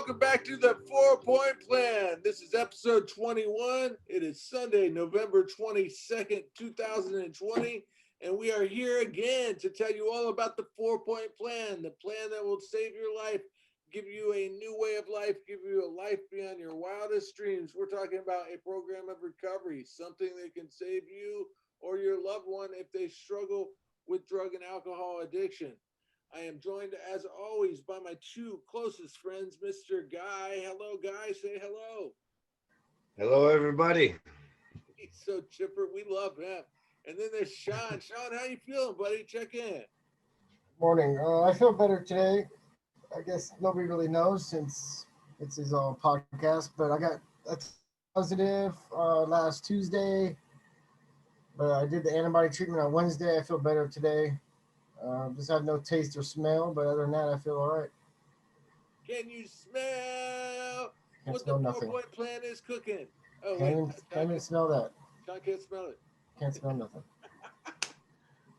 welcome back to the 4 Point Plan. This is episode 21. It is Sunday, November 22nd, 2020, and we are here again to tell you all about the 4 Point Plan, the plan that will save your life, give you a new way of life, give you a life beyond your wildest dreams. We're talking about a program of recovery, something that can save you or your loved one if they struggle with drug and alcohol addiction. I am joined, as always, by my two closest friends, Mr. Guy. Hello, Guy. Say hello. Hello, everybody. He's so chipper. We love him. And then there's Sean. Sean, how you feeling, buddy? Check in. Morning. I feel better today. I guess nobody really knows since it's his own podcast, but I got a test positive last Tuesday, but I did the antibody treatment on Wednesday. I feel better today. Just have no taste or smell, but other than that, I feel all right. Can you smell Can't what the smell four nothing. point plan is cooking? Oh, Can't wait. even, can't even smell that. Sean can't smell it. Can't smell nothing.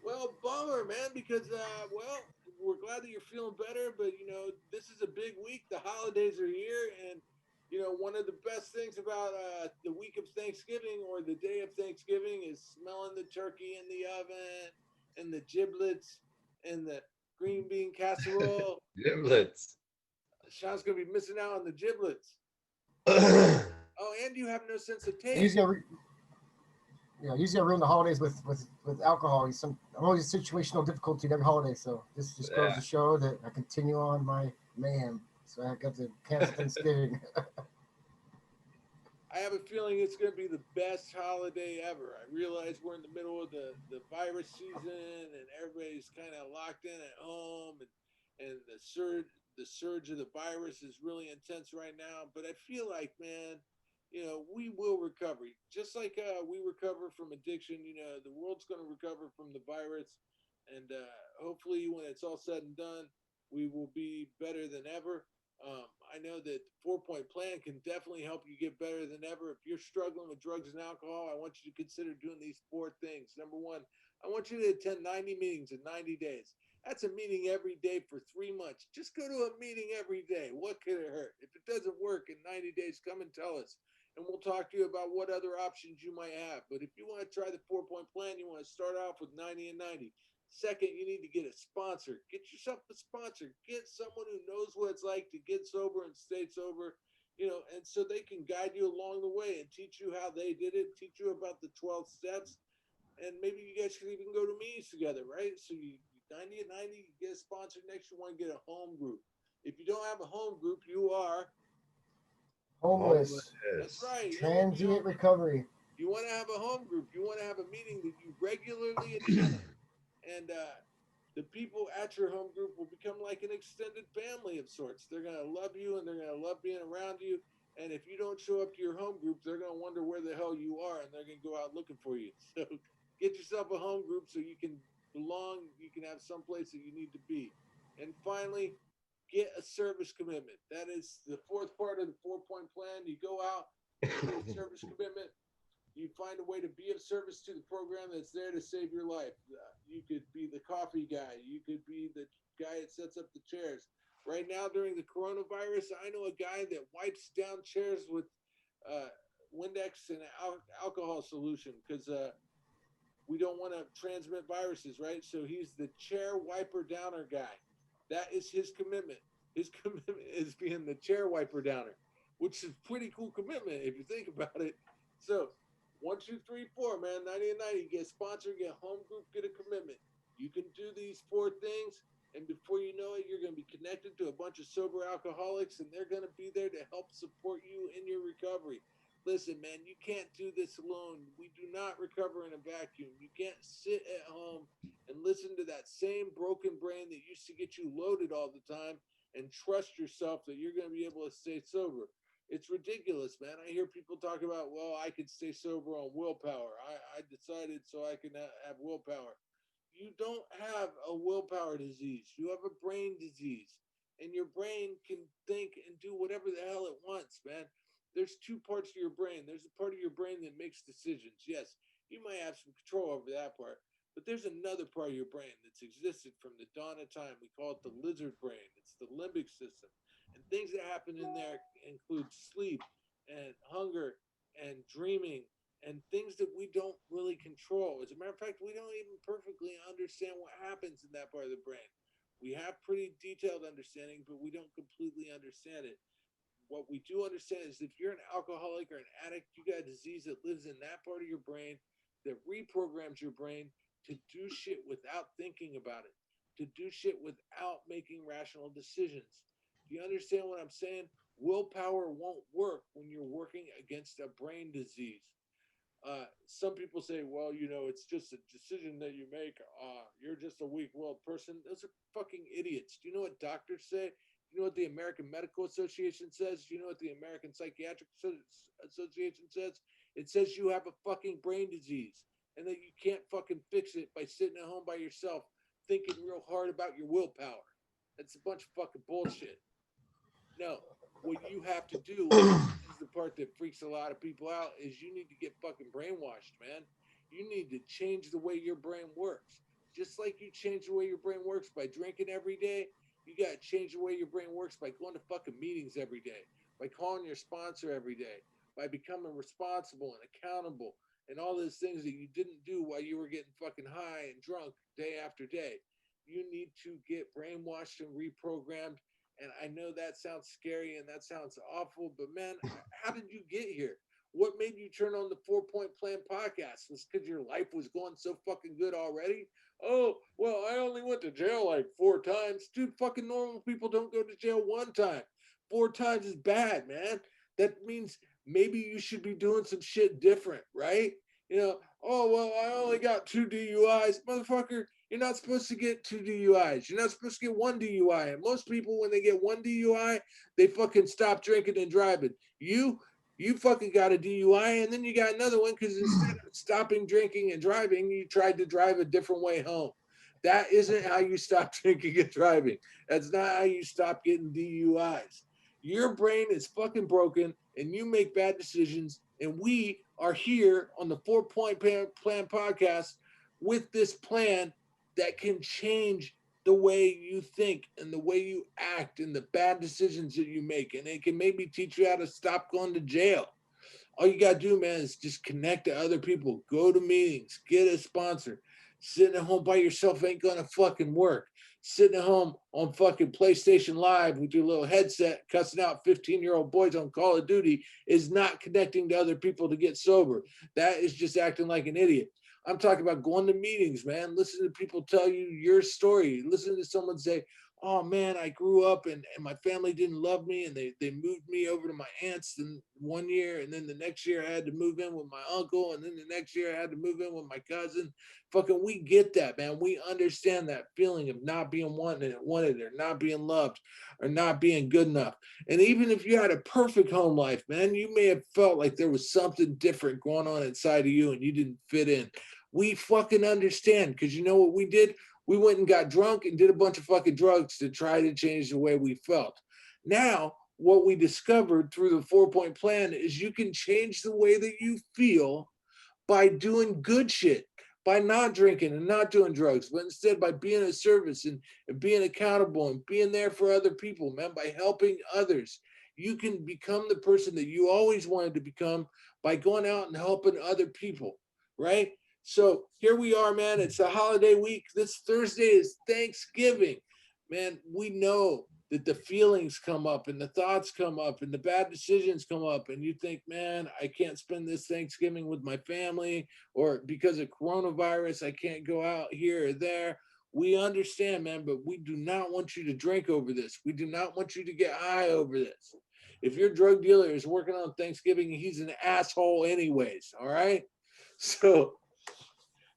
Well, bummer, man, because, we're glad that you're feeling better, but, this is a big week. The holidays are here, and, one of the best things about the week of Thanksgiving or the day of Thanksgiving is smelling the turkey in the oven and the giblets and the green bean casserole. Giblets. Sean's going to be missing out on the giblets. Yeah, Oh, and you have no sense of taste. Usually I ruin the holidays with alcohol. I'm always in situational difficulty every holiday, so this just goes to show that I continue on my mayhem. So I got to cancel Thanksgiving. I have a feeling it's going to be the best holiday ever. I realize we're in the middle of the virus season and everybody's kind of locked in at home and the surge of the virus is really intense right now. But I feel like, man, we will recover. Just like we recover from addiction, the world's going to recover from the virus. And hopefully when it's all said and done, we will be better than ever. I know that 4 Point Plan can definitely help you get better than ever. If you're struggling with drugs and alcohol, I want you to consider doing these four things. Number one, I want you to attend 90 meetings in 90 days. That's a meeting every day for 3 months. Just go to a meeting every day. What could it hurt? If it doesn't work in 90 days, come and tell us. And we'll talk to you about what other options you might have. But if you want to try the 4 Point Plan, you want to start off with 90 and 90. Second, you need to get a sponsor. Get yourself a sponsor. Get someone who knows what it's like to get sober and stay sober, and so they can guide you along the way and teach you how they did it, teach you about the 12 steps, and maybe you guys could even go to meetings together, right? So you 90 and 90, you get a sponsor. Next, you want to get a home group. If you don't have a home group, you are Homeless. that's right. Transient recovery. You want to have a home group. You want to have a meeting that you regularly attend. And the people at your home group will become like an extended family of sorts. They're going to love you and they're going to love being around you. And if you don't show up to your home group, they're going to wonder where the hell you are and they're going to go out looking for you. So get yourself a home group so you can belong, you can have some place that you need to be. And finally, get a service commitment. That is the fourth part of the 4 Point Plan. You go out, you get a service commitment, you find a way to be of service to the program that's there to save your life. You could be the coffee guy. You could be the guy that sets up the chairs. Right now, during the coronavirus, I know a guy that wipes down chairs with Windex and alcohol solution because we don't want to transmit viruses, right? So he's the chair wiper downer guy. That is his commitment. His commitment is being the chair wiper downer, which is pretty cool commitment if you think about it. So 1, 2, 3, 4, man, 90 and 90. Get sponsored, get home group, get a commitment. You can do these four things, and before you know it, you're going to be connected to a bunch of sober alcoholics, and they're going to be there to help support you in your recovery. Listen, man, you can't do this alone. We do not recover in a vacuum. You can't sit at home and listen to that same broken brain that used to get you loaded all the time and trust yourself that you're going to be able to stay sober. It's ridiculous, man. I hear people talk about, well, I could stay sober on willpower. I decided so I can have willpower. You don't have a willpower disease. You have a brain disease. And your brain can think and do whatever the hell it wants, man. There's two parts of your brain. There's a part of your brain that makes decisions. Yes, you might have some control over that part. But there's another part of your brain that's existed from the dawn of time. We call it the lizard brain. It's the limbic system. And Things that happen in there include sleep and hunger and dreaming and things that we don't really control. As a matter of fact, we don't even perfectly understand what happens in that part of the brain. We have pretty detailed understanding, but we don't completely understand it. What we do understand is if you're an alcoholic or an addict, you got a disease that lives in that part of your brain that reprograms your brain to do shit without thinking about it, to do shit without making rational decisions. Do you understand what I'm saying? Willpower won't work when you're working against a brain disease. Some people say, well, it's just a decision that you make. You're just a weak-willed person. Those are fucking idiots. Do you know what doctors say? Do you know what the American Medical Association says? Do you know what the American Psychiatric Association says? It says you have a fucking brain disease and that you can't fucking fix it by sitting at home by yourself thinking real hard about your willpower. That's a bunch of fucking bullshit. No, what you have to do is the part that freaks a lot of people out is you need to get fucking brainwashed, man. You need to change the way your brain works. Just like you change the way your brain works by drinking every day, you got to change the way your brain works by going to fucking meetings every day, by calling your sponsor every day, by becoming responsible and accountable and all those things that you didn't do while you were getting fucking high and drunk day after day. You need to get brainwashed and reprogrammed. And I know that sounds scary and that sounds awful, but man, how did you get here? What made you turn on the 4-Point Plan podcast? Was because your life was going so fucking good already? Oh, well, I only went to jail like 4 times. Dude, fucking normal people don't go to jail 1 time. 4 times is bad, man. That means maybe you should be doing some shit different, right? Oh, well, I only got 2 DUIs. Motherfucker, you're not supposed to get 2 DUIs. You're not supposed to get 1 DUI. And most people, when they get 1 DUI, they fucking stop drinking and driving. You fucking got a DUI, and then you got another one because instead of stopping drinking and driving, you tried to drive a different way home. That isn't how you stop drinking and driving. That's not how you stop getting DUIs. Your brain is fucking broken, and you make bad decisions. And we are here on the 4-Point Plan podcast with this plan that can change the way you think and the way you act and the bad decisions that you make. And it can maybe teach you how to stop going to jail. All you got to do, man, is just connect to other people, go to meetings, get a sponsor. Sitting at home by yourself ain't going to fucking work. Sitting at home on fucking PlayStation Live with your little headset, cussing out 15-year-old boys on Call of Duty is not connecting to other people to get sober. That is just acting like an idiot. I'm talking about going to meetings, man. Listen to people tell you your story. Listen to someone say, oh man, I grew up and my family didn't love me and they moved me over to my aunt's in 1 year. And then the next year I had to move in with my uncle. And then the next year I had to move in with my cousin. Fucking, we get that, man. We understand that feeling of not being wanted or not being loved or not being good enough. And even if you had a perfect home life, man, you may have felt like there was something different going on inside of you and you didn't fit in. We fucking understand because you know what we did? We went and got drunk and did a bunch of fucking drugs to try to change the way we felt. Now, what we discovered through the 4-Point Plan is you can change the way that you feel by doing good shit, by not drinking and not doing drugs, but instead by being of service and being accountable and being there for other people, man, by helping others. You can become the person that you always wanted to become by going out and helping other people, right? So here we are, man. It's a holiday week. This Thursday is Thanksgiving. Man, we know that the feelings come up and the thoughts come up and the bad decisions come up. And you think, man, I can't spend this Thanksgiving with my family, or because of coronavirus, I can't go out here or there. We understand, man, but we do not want you to drink over this. We do not want you to get high over this. If your drug dealer is working on Thanksgiving, he's an asshole anyways, all right? So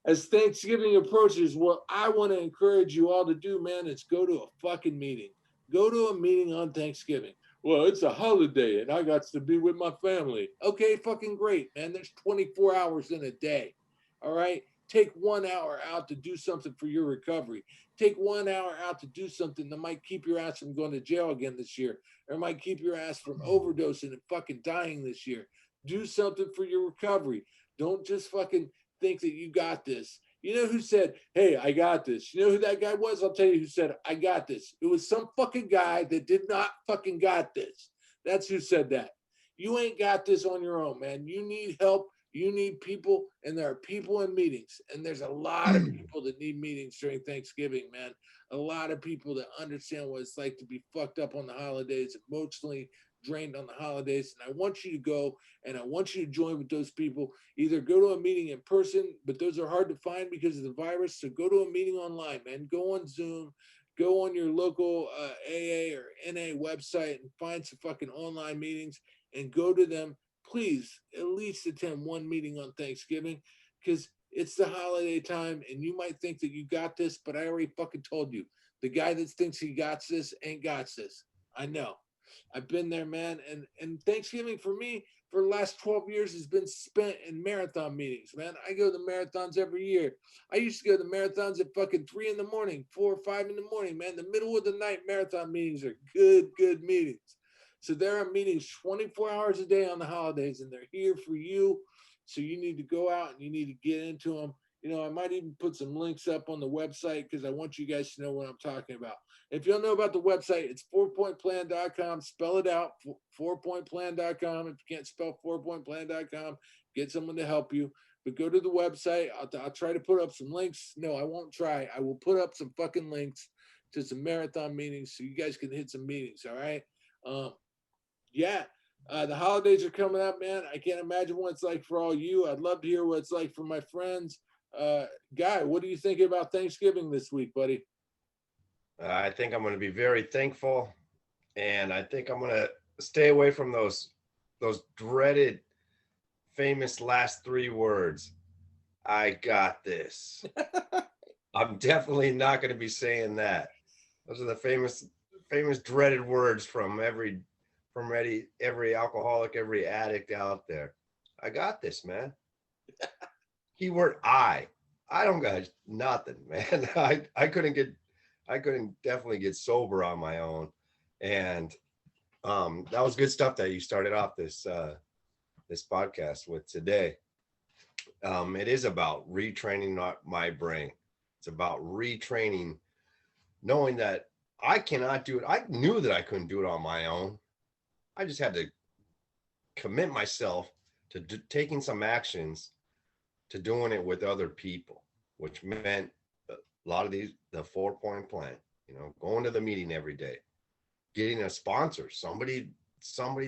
as Thanksgiving approaches, what I want to encourage you all to do, man, is go to a fucking meeting. Go to a meeting on Thanksgiving. Well, it's a holiday and I got to be with my family. Okay, fucking great, man. There's 24 hours in a day. All right? Take 1 hour out to do something for your recovery. Take 1 hour out to do something that might keep your ass from going to jail again this year, or might keep your ass from overdosing and fucking dying this year. Do something for your recovery. Don't just fucking think that you got this. You know who said, "Hey, I got this"? You know who that guy was? I'll tell you who said, "I got this." It was some fucking guy that did not fucking got this. That's who said that. You ain't got this on your own, man. You need help. You need people, and there are people in meetings, and there's a lot of people that need meetings during Thanksgiving, man. A lot of people that understand what it's like to be fucked up on the holidays, emotionally drained on the holidays. And I want you to go, and I want you to join with those people. Either go to a meeting in person, but those are hard to find because of the virus. So go to a meeting online, man. Go on Zoom, go on your local AA or NA website and find some fucking online meetings and go to them. Please at least attend one meeting on Thanksgiving because it's the holiday time and you might think that you got this, but I already fucking told you. The guy that thinks he got this ain't got this. I know. I've been there, man. And Thanksgiving for me for the last 12 years has been spent in marathon meetings, man. I go to marathons every year. I used to go to marathons at fucking 3 in the morning, 4 or 5 in the morning, man. The middle of the night marathon meetings are good meetings. So there are meetings 24 hours a day on the holidays, and they're here for you. So you need to go out and you need to get into them. You know, I might even put some links up on the website because I want you guys to know what I'm talking about. If you don't know about the website, it's 4pointplan.com. Spell it out, 4pointplan.com. If you can't spell 4pointplan.com, get someone to help you. But go to the website. I'll try to put up some links. No, I won't try. I will put up some fucking links to some marathon meetings so you guys can hit some meetings, all right? Yeah, the holidays are coming up, man. I can't imagine what it's like for all you. I'd love to hear what it's like for my friends. Guy, what are you thinking about Thanksgiving this week, buddy? I think I'm going to be very thankful, and I think I'm going to stay away from those dreaded, famous last 3 words. I got this. I'm definitely not going to be saying that. Those are the famous dreaded words from every alcoholic, every addict out there. I got this, man. Keyword I don't got nothing, man. I couldn't definitely get sober on my own. And that was good stuff that you started off this podcast with today. It is about retraining my brain. It's about retraining, knowing that I cannot do it. I knew that I couldn't do it on my own. I just had to commit myself to taking some actions, to doing it with other people, which meant a lot of the 4-point plan, going to the meeting every day, getting a sponsor, somebody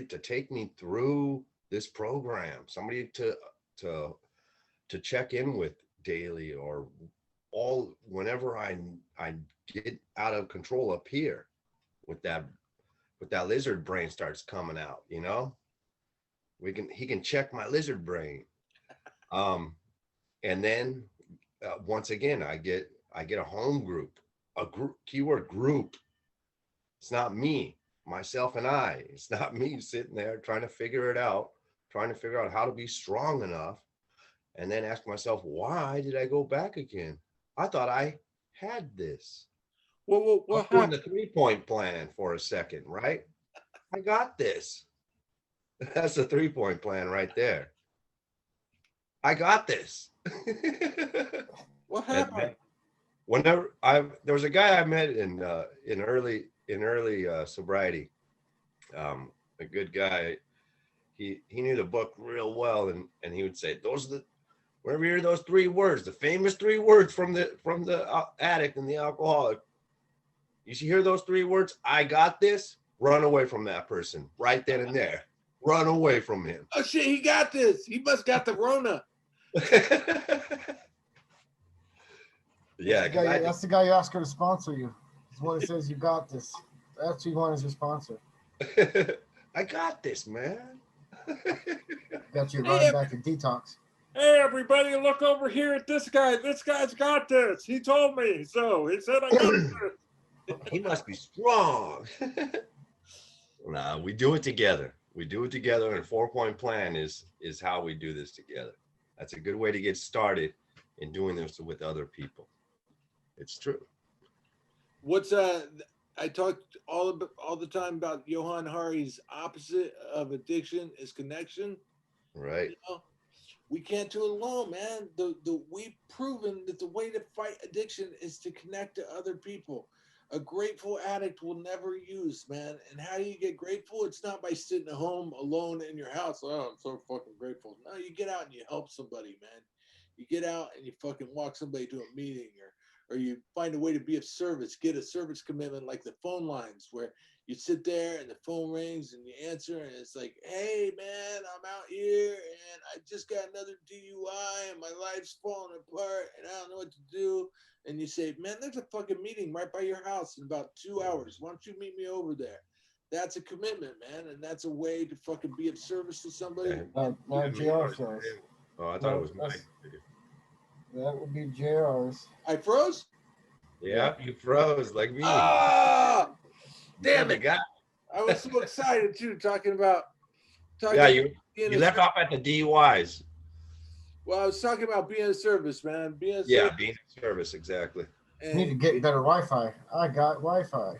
to take me through this program, somebody to check in with daily or whenever I get out of control up here with that lizard brain starts coming out, he can check my lizard brain. And then once again, I get a home group, keyword group. It's not me, myself and I. It's not me sitting there trying to figure out how to be strong enough, and then ask myself, why did I go back again? I thought I had this. Well, doing the 3-point plan for a second, right? I got this. That's the 3-point plan right there. I got this. What happened? There was a guy I met in early sobriety, a good guy. He knew the book real well, and he would say, whenever you hear those 3 words, the famous 3 words from the addict and the alcoholic, you should hear those 3 words, I got this, run away from that person right then and there. Run away from him. Oh shit, he got this. He must got the Rona. Yeah, that's the guy you ask her to sponsor you. It's one that says you got this. That's who you want as your sponsor. I got this, man. Got you running back to detox. Hey everybody, look over here at this guy. This guy's got this. He told me so. He said I got this. He must be strong. Nah, we do it together. We do it together, and 4-point plan is how we do this together. That's a good way to get started in doing this with other people. It's true. I talked all the time about Johan Hari's opposite of addiction is connection. Right. We can't do it alone, man. We've proven that the way to fight addiction is to connect to other people. A grateful addict will never use, man. And how do you get grateful? It's not by sitting at home alone in your house. Oh, I'm so fucking grateful. No, you get out and you help somebody, man. You get out and you fucking walk somebody to a meeting, or you find a way to be of service. Get a service commitment like the phone lines where you sit there and the phone rings and you answer and it's like, hey man, I'm out here and I just got another DUI and my life's falling apart and I don't know what to do. And you say, man, there's a fucking meeting right by your house in about 2 hours. Why don't you meet me over there? That's a commitment, man, and that's a way to fucking be of service to somebody. JR shows. Oh, I thought it was Mike. That would be JR's. I froze? Yeah, you froze like me. Ah, damn The it. guy. I was so excited too, talking about Yeah, you being a left off at the DUIs. Well, I was talking about being of service, man. Being of Yeah, service. being in service, exactly. You need to get better Wi-Fi. I got Wi-Fi.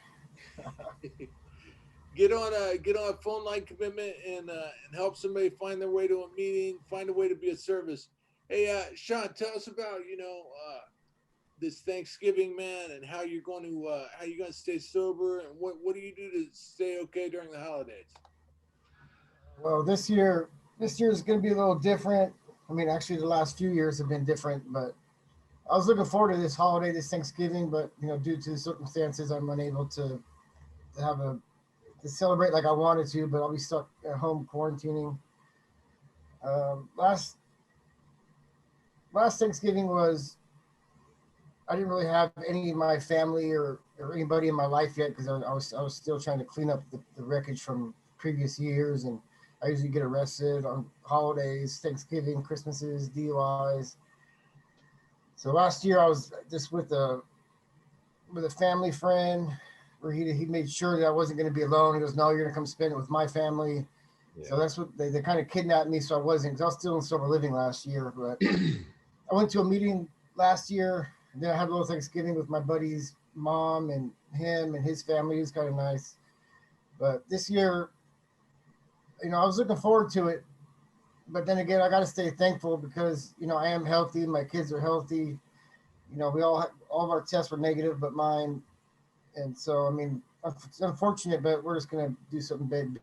Get on a phone line commitment and help somebody find their way to a meeting, find a way to be of service. Hey, Sean, tell us about this Thanksgiving, man, and how you're going to stay sober, and what do you do to stay okay during the holidays? Well, this year is going to be a little different. I mean, actually, the last few years have been different, but I was looking forward to this holiday, this Thanksgiving, but due to the circumstances, I'm unable to celebrate like I wanted to. But I'll be stuck at home quarantining. Last Thanksgiving I didn't really have any of my family or anybody in my life yet because I was still trying to clean up the wreckage from previous years, and I usually get arrested on holidays, Thanksgiving, Christmases, DUIs. So last year I was just with a family friend where he made sure that I wasn't going to be alone. He goes, "No, you're going to come spend it with my family." Yeah. So that's what they kind of kidnapped me. So I wasn't, because I was still in sober living last year. But I went to a meeting last year, and then I had a little Thanksgiving with my buddy's mom and him and his family. It was kind of nice. But this year, I was looking forward to it. But then again, I got to stay thankful because, I am healthy. My kids are healthy. We all of our tests were negative, but mine. And so, I mean, it's unfortunate, but we're just going to do something big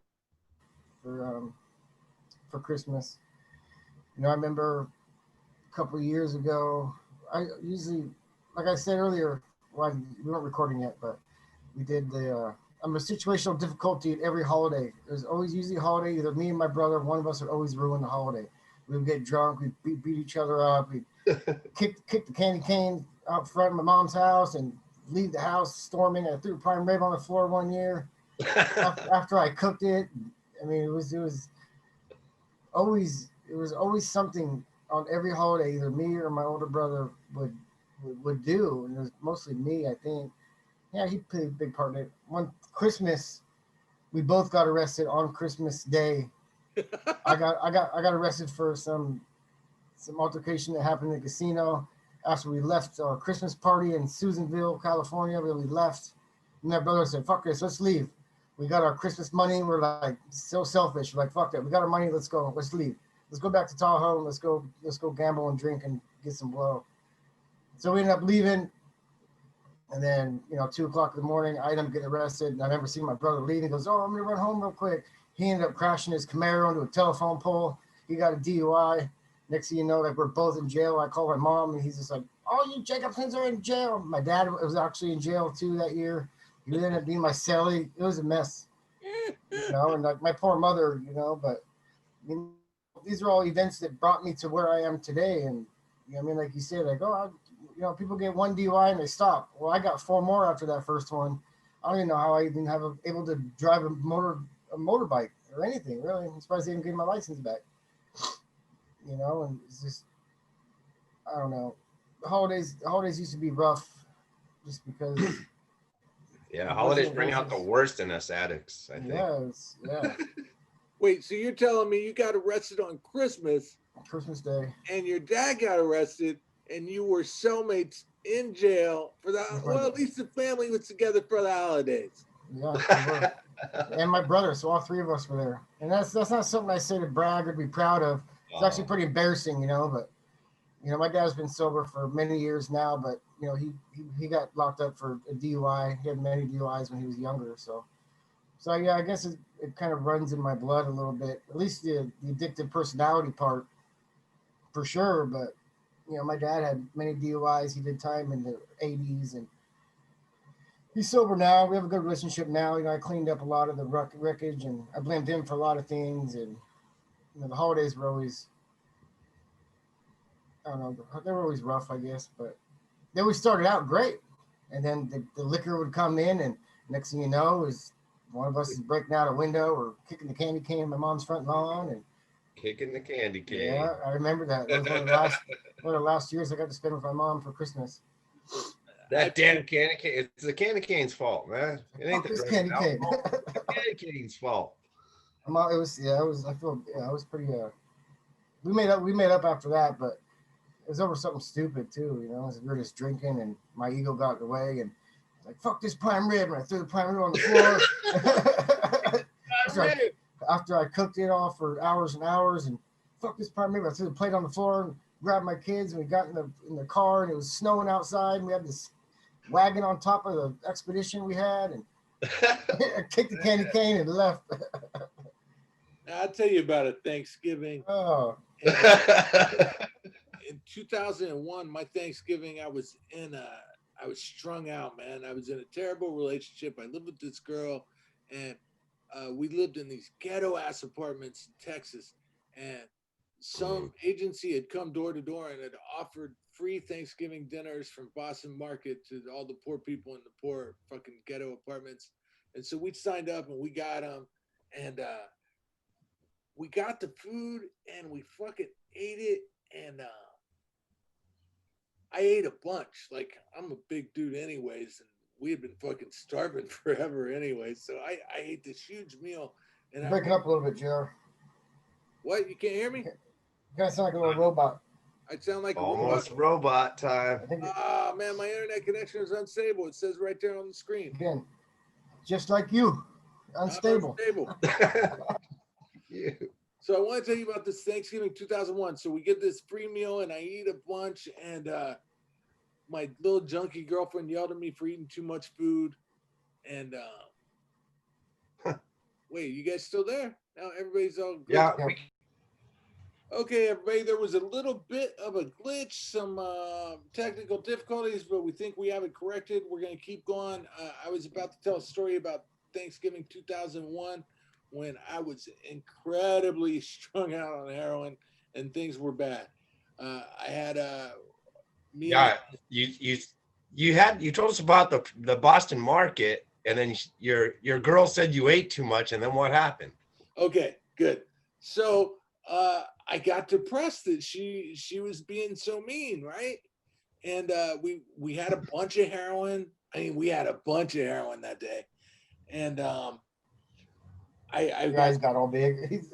for Christmas. I remember a couple of years ago, I usually, like I said earlier, well, we weren't recording yet, but we did I'm a situational difficulty at every holiday. There's always usually a holiday, either me and my brother, one of us would always ruin the holiday. We would get drunk, we'd beat each other up, we'd kick the candy cane out front of my mom's house and leave the house storming. I threw prime rib on the floor one year after I cooked it. I mean, it was always something on every holiday, either me or my older brother would do, and it was mostly me, I think. Yeah, he played a big part in it. One Christmas, we both got arrested on Christmas Day. I got arrested for some altercation that happened in the casino after we left our Christmas party in Susanville, California. We left, and my brother said, "Fuck this, let's leave. We got our Christmas money. We're like so selfish. We're like, fuck that. We got our money. Let's go. Let's leave. Let's go back to Tahoe. Let's go gamble and drink and get some blow." So we ended up leaving. And then, 2:00 in the morning, I ended up getting arrested. And I never seen my brother leave. He goes, "Oh, I'm going to run home real quick." He ended up crashing his Camaro into a telephone pole. He got a DUI. Next thing you know, like, we're both in jail. I call my mom, and he's just like, "All you Jacobsons are in jail." My dad was actually in jail, too, that year. He ended up being my cellie. It was a mess. And like my poor mother, but these are all events that brought me to where I am today. And, like you said, like, people get one DUI and they stop. Well, I got 4 more after that first one. I don't even know how I even able to drive a motorbike or anything, really. I'm surprised they even gave my license back. And it's just, I don't know. The holidays used to be rough just because. Yeah, holidays bring out the worst in us addicts, I think. Yeah. Wait, so you're telling me you got arrested on Christmas Day, and your dad got arrested, and you were cellmates in jail for that? Well, at least the family was together for the holidays. Yeah, and my brother, so all 3 of us were there. And that's not something I say to brag or be proud of. It's actually pretty embarrassing, but my dad's been sober for many years now, but he got locked up for a DUI. He had many DUIs when he was younger, so yeah, I guess it kind of runs in my blood a little bit. At least the addictive personality part, for sure. But my dad had many DUIs. He did time in the '80s, and he's sober now. We have a good relationship now. I cleaned up a lot of the wreckage, and I blamed him for a lot of things. And the holidays were always, I don't know, they were always rough, I guess. But then we started out great, and then the liquor would come in, and next thing you know, is one of us is breaking out a window or kicking the candy cane in my mom's front lawn, and Kicking the candy cane. yeah, I remember that. That was one of the last years I got to spend with my mom for Christmas. That damn candy cane. It's the candy cane's fault, man. It ain't the candy cane. It's the candy cane's fault. It was pretty. We made up after that, but it was over something stupid too. We were just drinking, and my ego got in the way, and like fuck this prime rib, and I threw the prime rib on the floor. After I cooked it all for hours and hours, and fuck this prime rib, I threw the plate on the floor and grabbed my kids, and we got in the car, and it was snowing outside, and we had this wagon on top of the expedition we had, and I kicked the candy cane and left. I'll tell you about a Thanksgiving. Oh. In 2001, my Thanksgiving, I was strung out, man. I was in a terrible relationship. I lived with this girl, and we lived in these ghetto ass apartments in Texas, and some agency had come door to door and had offered free Thanksgiving dinners from Boston Market to all the poor people in the poor fucking ghetto apartments. And so we signed up and we got them, and we got the food and we fucking ate it, and I ate a bunch. Like, I'm a big dude anyways, and we had been fucking starving forever anyway. So I ate this huge meal. And breaking up a little bit, JR. What? You can't hear me? You kind of sound like a little robot. I sound like almost robot time. Ah, man, my internet connection is unstable. It says right there on the screen. Again, just like you, unstable. Yeah. So I want to tell you about this Thanksgiving 2001. So we get this free meal and I eat a bunch, and my little junkie girlfriend yelled at me for eating too much food. And wait, you guys still there? Now everybody's all good. Yeah. Okay, everybody, there was a little bit of a glitch, some technical difficulties, but we think we have it corrected. We're going to keep going. I was about to tell a story about Thanksgiving 2001 when I was incredibly strung out on heroin and things were bad. I had a you told us about the Boston Market, and then your girl said you ate too much, and then what happened? Okay, good. So I got depressed that she was being so mean, right? And we had a bunch of heroin. I mean, we had a bunch of heroin that day, and I guys got all big.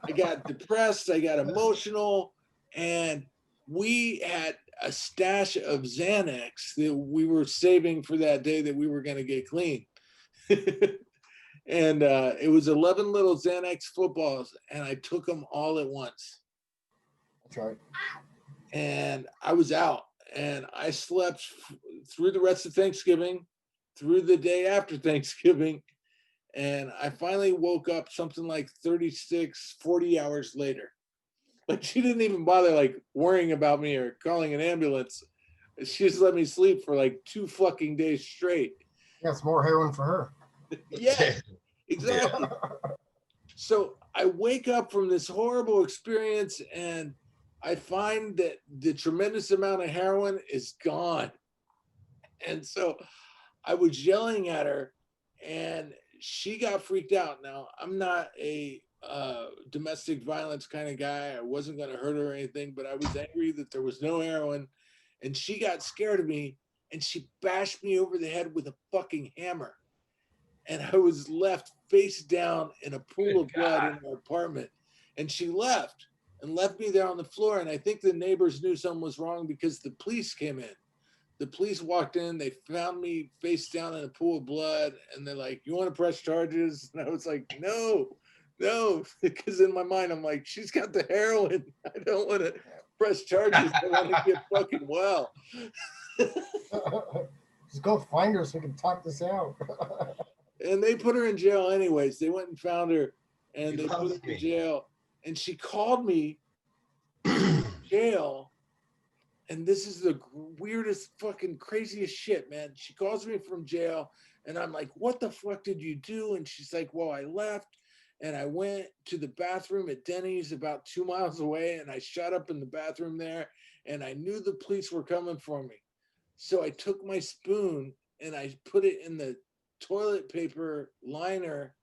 I got depressed. I got emotional, and we had a stash of Xanax that we were saving for that day that we were going to get clean. And it was 11 little Xanax footballs, and I took them all at once. That's right. And I was out, and I slept through the rest of Thanksgiving, through the day after Thanksgiving, and I finally woke up something like 40 hours later. But she didn't even bother like worrying about me or calling an ambulance. She just let me sleep for like 2 fucking days straight. Yeah, it's more heroin for her. Yeah, exactly. So I wake up from this horrible experience and I find that the tremendous amount of heroin is gone. And so I was yelling at her and she got freaked out. Now, I'm not a domestic violence kind of guy. I wasn't going to hurt her or anything, but I was angry that there was no heroin. And she got scared of me and she bashed me over the head with a fucking hammer. And I was left face down in a pool of blood in her apartment. And she left me there on the floor. And I think the neighbors knew something was wrong because the police came in. The police walked in, they found me face down in a pool of blood. And they're like, you want to press charges? And I was like, no, No, because in my mind, I'm like, she's got the heroin. I don't want to press charges. I want to get fucking well. Just go find her so we can talk this out. And they put her in jail anyways. They went and found her and He they put loves her in me. jail. And she called me jail. And this is the weirdest, fucking craziest shit, man. She calls me from jail and I'm like, what the fuck did you do? And she's like, well, I left and I went to the bathroom at Denny's about 2 miles away and I shut up in the bathroom there and I knew the police were coming for me. So I took my spoon and I put it in the toilet paper liner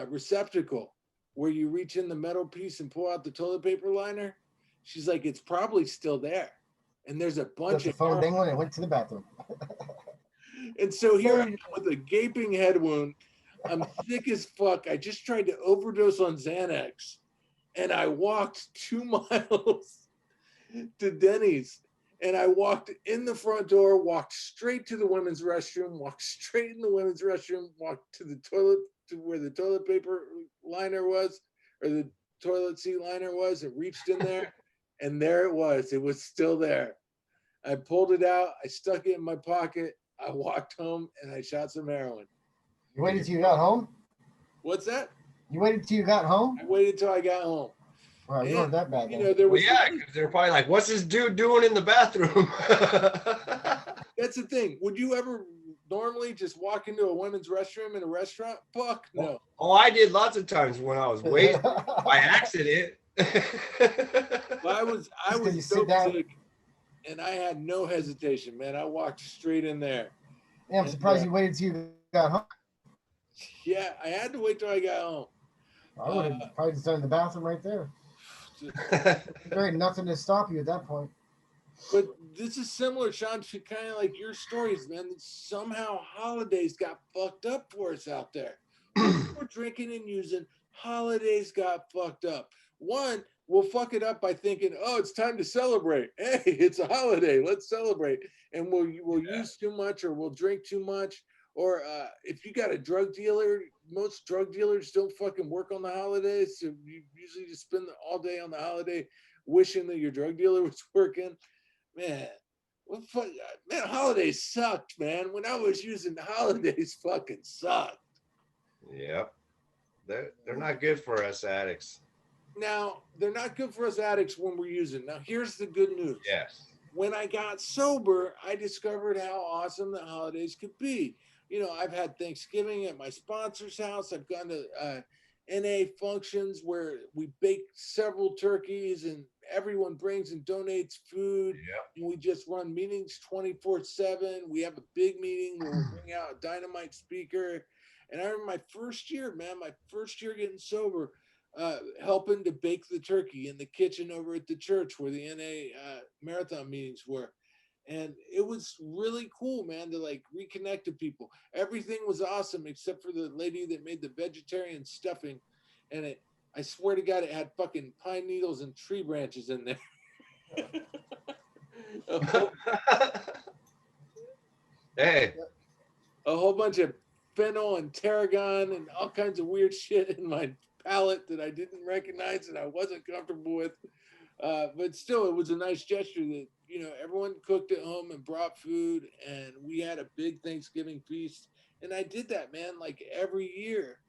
receptacle where you reach in the metal piece and pull out the toilet paper liner. She's like, it's probably still there. And there's a bunch The of phone dingling and went to the bathroom. And so here I am with a gaping head wound. I'm sick as fuck. I just tried to overdose on Xanax and I walked 2 miles to Denny's and I walked in the front door, walked straight to the women's restroom, walked straight in the women's restroom, walked to the toilet, to where the toilet paper liner was, or the toilet seat liner was, and reached in there. And there it was. It was still there. I pulled it out. I stuck it in my pocket. I walked home and I shot some heroin. You waited till you got home? What's that? You waited till you got home? I waited till I got home. Wow, you weren't that bad. You Then. know, there Well, was yeah, because they're probably like, what's this dude doing in the bathroom? that's the thing. Would you ever normally just walk into a women's restroom in a restaurant? Fuck no. Oh, I did lots of times when I was wasted by accident. Well, I was you so sit down. sick, and I had no hesitation, man. I walked straight in there. Yeah, I'm surprised you waited till you got home. Yeah, I had to wait till I got home. I would have probably just done in the bathroom right there. There ain't nothing to stop you at that point. But this is similar, Sean, to kind of like your stories, man. Somehow holidays got fucked up for us out there. When we're drinking and using, holidays got fucked up. One, we'll fuck it up by thinking, oh, it's time to celebrate. Hey, it's a holiday. Let's celebrate. And we'll use too much or we'll drink too much. Or if you got a drug dealer, most drug dealers don't fucking work on the holidays. So you usually just spend all day on the holiday wishing that your drug dealer was working. Man, what fuck? Man, holidays sucked, man. When I was using holidays, fucking sucked. Yep. They're not good for us addicts. Now, they're not good for us addicts when we're using. Now, here's the good news. Yes. When I got sober, I discovered how awesome the holidays could be. You know, I've had Thanksgiving at my sponsor's house. I've gone to NA functions where we bake several turkeys and everyone brings and donates food. Yep. And we just run meetings 24/7. We have a big meeting where we bring out a dynamite speaker. And I remember my first year, man, my first year getting sober, helping to bake the turkey in the kitchen over at the church where the NA marathon meetings were. And it was really cool, man, to like reconnect to people. Everything was awesome except for the lady that made the vegetarian stuffing. And I swear to God, it had fucking pine needles and tree branches in there. Hey. A whole bunch of fennel and tarragon and all kinds of weird shit in my palate that I didn't recognize and I wasn't comfortable with. But still, it was a nice gesture that, you know, everyone cooked at home and brought food and we had a big Thanksgiving feast. And I did that, man, like every year.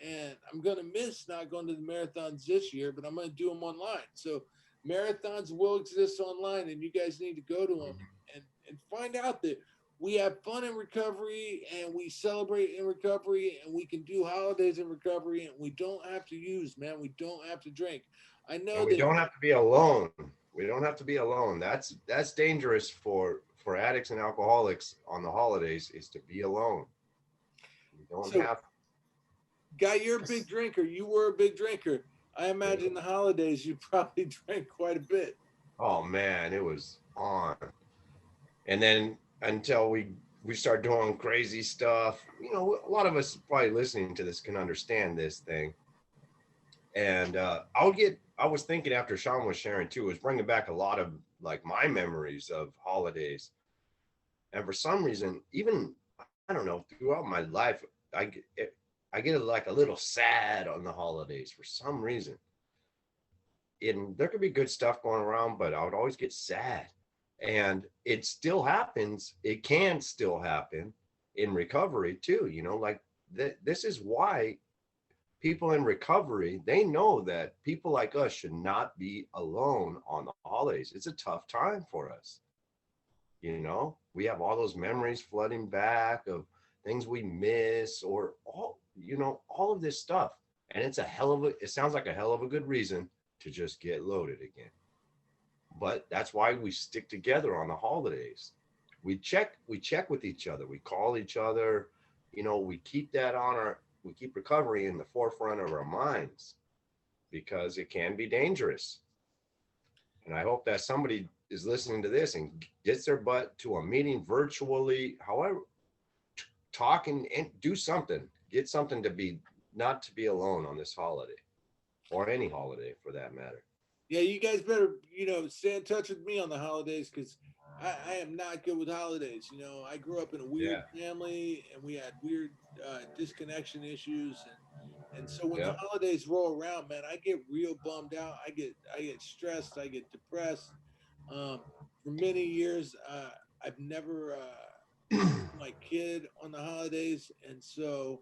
And I'm going to miss not going to the marathons this year, but I'm going to do them online. So marathons will exist online and you guys need to go to them and find out that we have fun in recovery and we celebrate in recovery and we can do holidays in recovery and we don't have to use, man. We don't have to drink. I know we don't have to be alone. We don't have to be alone. That's dangerous for addicts and alcoholics on the holidays is to be alone. You don't have to. Guy, you're a big drinker. You were a big drinker. I imagine the holidays you probably drank quite a bit. Oh man, it was on. And then until we start doing crazy stuff, you know, a lot of us probably listening to this can understand this thing. And I was thinking after Sean was sharing too, was bringing back a lot of like my memories of holidays. And for some reason, even, I don't know, throughout my life, I I get like a little sad on the holidays for some reason. And there could be good stuff going around, but I would always get sad. And it still happens. It can still happen in recovery too. You know, like this is why people in recovery, they know that people like us should not be alone on the holidays. It's a tough time for us. You know, we have all those memories flooding back of things we miss or all, you know, all of this stuff. And it's a hell of a, it sounds like a hell of a good reason to just get loaded again. But that's why we stick together on the holidays. We check with each other. We call each other, you know, we keep that on our, we keep recovery in the forefront of our minds because it can be dangerous. And I hope that somebody is listening to this and gets their butt to a meeting virtually, however, talking and do something, get something to be, not to be alone on this holiday or any holiday for that matter. Yeah, you guys better, stay in touch with me on the holidays because I am not good with holidays. You know, I grew up in a weird family and we had weird disconnection issues. And so when the holidays roll around, man, I get real bummed out. I get stressed. I get depressed. For many years, I've never my kid on the holidays. And so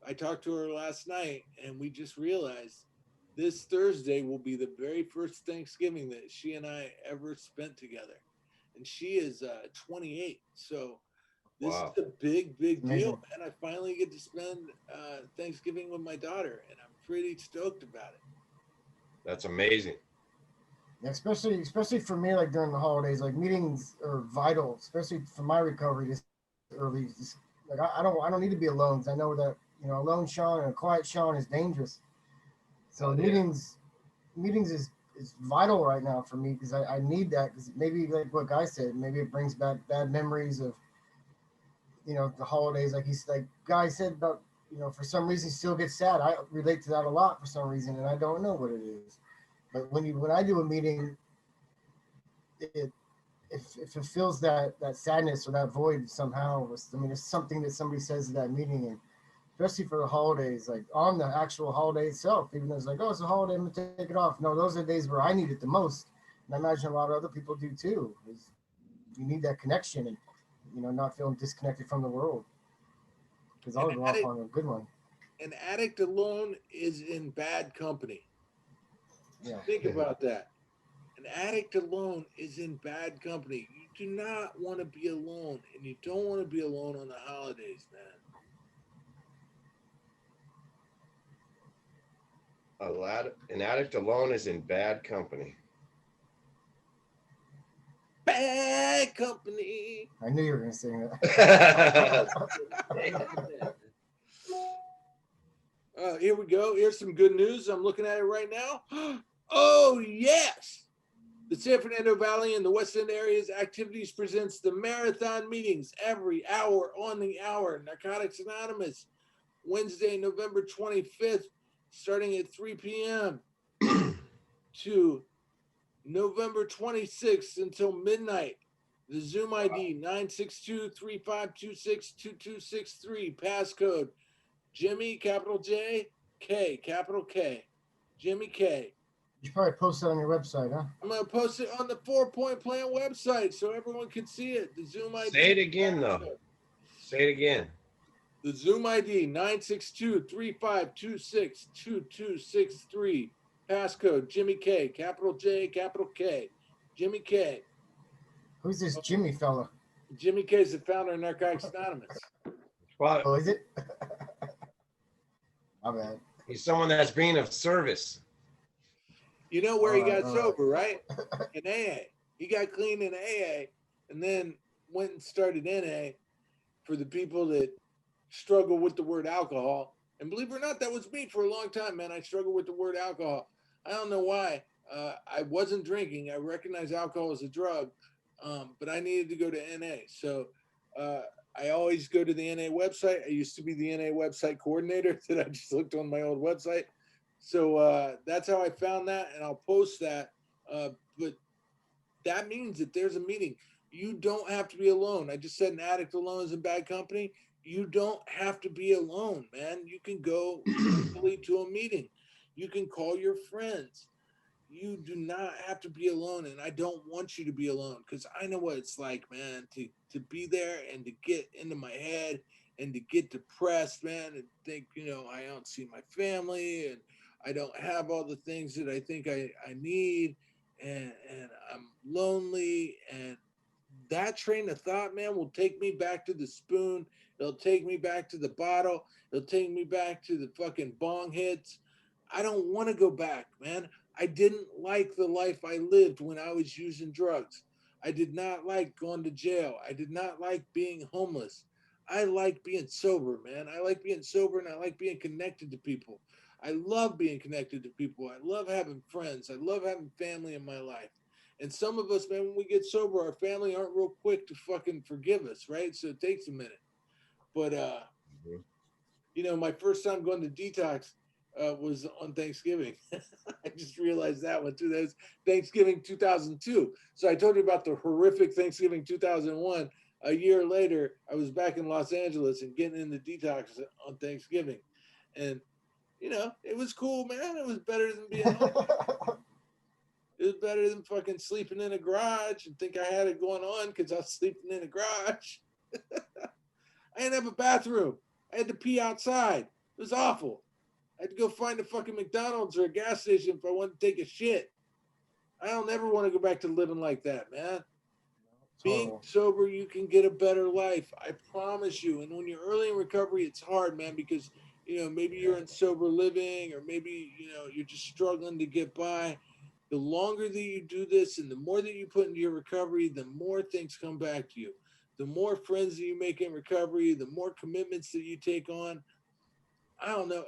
I talked to her last night and we just realized this Thursday will be the very first Thanksgiving that she and I ever spent together. And she is 28. So this is a big deal. And I finally get to spend Thanksgiving with my daughter. And I'm pretty stoked about it. That's amazing. Yeah, especially for me, like during the holidays, like meetings are vital, especially for my recovery this early. Like I don't need to be alone because I know that, alone Sean and a quiet Sean is dangerous. So meetings is vital right now for me because I need that because maybe like what Guy said, maybe it brings back bad memories of, the holidays. Like Guy said about, for some reason still get sad. I relate to that a lot for some reason and I don't know what it is. But when I do a meeting, it fulfills that sadness or that void somehow. I mean, it's something that somebody says at that meeting, and especially for the holidays, like on the actual holiday itself, even though it's like, oh, it's a holiday, I'm gonna take it off. No, those are the days where I need it the most, and I imagine a lot of other people do too. Is you need that connection and not feeling disconnected from the world. Because I'll go off on a good one. An addict alone is in bad company. Yeah. Think about that. An addict alone is in bad company. You do not want to be alone, and you don't want to be alone on the holidays, man. An addict alone is in bad company. Bad company. I knew you were going to sing that. Here we go. Here's some good news. I'm looking at it right now. Oh, yes. The San Fernando Valley and the West End area's activities presents the marathon meetings every hour on the hour. Narcotics Anonymous, Wednesday, November 25th, starting at 3 p.m. to November 26th until midnight. The Zoom ID 962-3526-2263. Passcode Jimmy, capital J, K, capital K. Jimmy K. You should probably post it on your website, huh? I'm going to post it on the 4-Point Plan website so everyone can see it. The Zoom ID. Say it again, though. Say it again. The Zoom ID 962-3526-2263. Passcode Jimmy K, capital J, capital K. Jimmy K. Who's this Jimmy fella? Jimmy K is the founder of Narcotics Anonymous. Well, oh, is it? My bad. He's someone that's being of service. You know where he got sober, right? In AA. He got clean in AA and then went and started NA for the people that struggle with the word alcohol. And believe it or not, that was me for a long time, man. I struggled with the word alcohol. I don't know why. I wasn't drinking. I recognized alcohol as a drug, but I needed to go to NA. So I always go to the NA website. I used to be the NA website coordinator that I just looked on my old website. So that's how I found that, and I'll post that. But that means that there's a meeting. You don't have to be alone. I just said an addict alone is in bad company. you don't have to be alone, man. You can go virtually to a meeting. You can call your friends. You do not have to be alone, and I don't want you to be alone because I know what it's like, man, to be there and to get into my head and to get depressed, man, and think, I don't see my family and I don't have all the things that I think I need, and I'm lonely. And that train of thought, man, will take me back to the spoon. It'll take me back to the bottle. It'll take me back to the fucking bong hits. I don't want to go back, man. I didn't like the life I lived when I was using drugs. I did not like going to jail. I did not like being homeless. I like being sober, man. I like being sober and I like being connected to people. I love being connected to people. I love having friends. I love having family in my life. And some of us, man, when we get sober, our family aren't real quick to fucking forgive us, right? So it takes a minute. But Mhm. my first time going to detox was on Thanksgiving. I just realized that one too. That was Thanksgiving 2002. So I told you about the horrific Thanksgiving 2001. A year later, I was back in Los Angeles and getting into detox on Thanksgiving. And, it was cool, man. It was better than being home. It was better than fucking sleeping in a garage and think I had it going on because I was sleeping in a garage. I didn't have a bathroom. I had to pee outside. It was awful. I had to go find a fucking McDonald's or a gas station if I wanted to take a shit. I don't ever want to go back to living like that, man. Being Horrible. sober, you can get a better life. I promise you. And when you're early in recovery, it's hard, man, because, maybe you're in sober living or maybe, you're just struggling to get by. The longer that you do this and the more that you put into your recovery, the more things come back to you. The more friends that you make in recovery, the more commitments that you take on. I don't know.